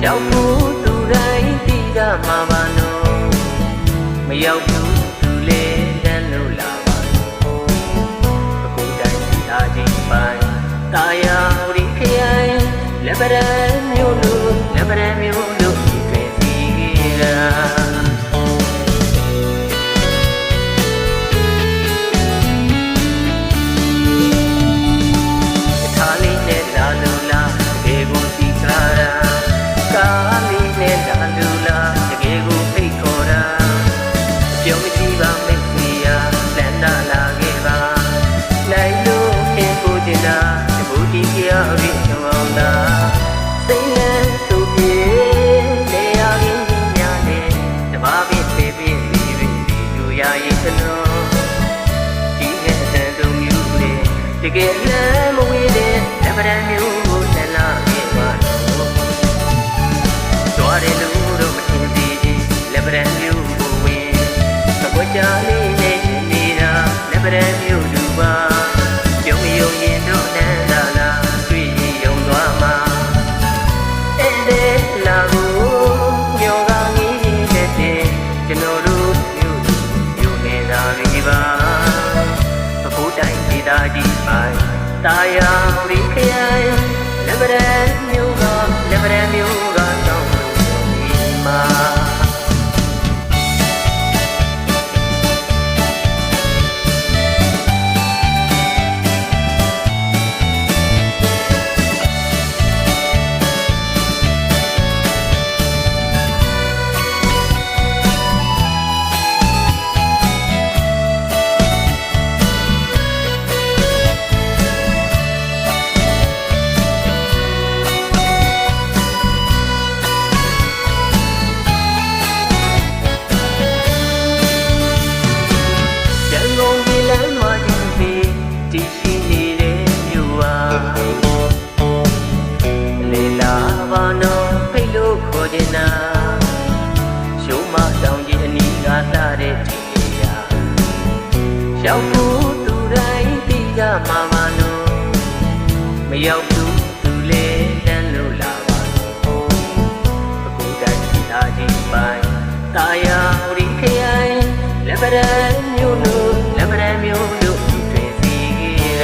ရောက်ဘူးသူတိုင်းသိကြမှာပါနော်မရောက်ဘူးသူလေးတန်းလို့လာပါနော်အခုတိုင်းသာချင်းပိုင်းတာယာရီခရိုင်လက်ပရန်မျိုးလို့လက်ပရန်မျိုးလို့တွင်စီကတကယ်လည်းမဝေးတဲ့လက်ပံမျိုးကိုဆက်လာခဲ့ပါတော့ကြွားတယ်လို့တော့မထင်သေးဘူးလက်ပံမျိုးကိုဝင်သဘောချလေးနဲ့နေတာလက်ပံမျိုးတူပါပြုံးယုံရင်တော့နန်းလာလာတွေ့ယုံသွားမှာအဲ့ဒီလာကိုညောကငေးတဲ့ကျွန်တော်တို့မျိုးယူနေတာပြီပါအခုတိုင်းဒေသကြီးပိုင်းတာယာရီခရိုင်လက်ပံမျိုးကလက်ပံမျိုးကတော့ဒီမှာရောက်ဘူးသူတိုင်းသိကြမှာပါနော်မရောက်ဘူးသူလေးတန်းလို့လာပါနော်အခုတိုင်းသာချင်းပိုင်းတာယာရီခရိုင်လက်ပံမျိုးလို့လက်ပံမျိုးလို့တွင်စီက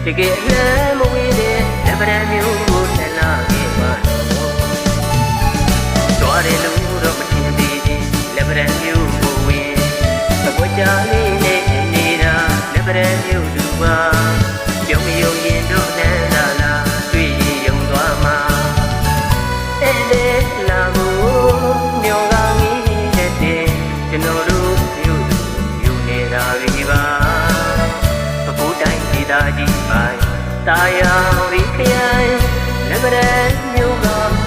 တကယ်လည်းမဝေးတဲ့လက်ပံမျိုးကိုဆက်လာခဲ့ပါတော့ကြွားတယ်လို့တော့မထင်သေးဘူးလက်ပံမျိုးကိုဝင်သဘောချလေးနဲ့နေတာလက်ပံမျိုးတူပါပြုံးယုံရင်တော့နန်းလာလာတွေ့ယုံသွားမှာအဲ့ဒီလာကိုမျောကောင်းနေတဲ့ကျွန်တော်တို့မျိုးယူနေတာပြီပါအခုတိုင်းဒေသကြီးတာယာရီခရိုင်လက်ပံမျိုးက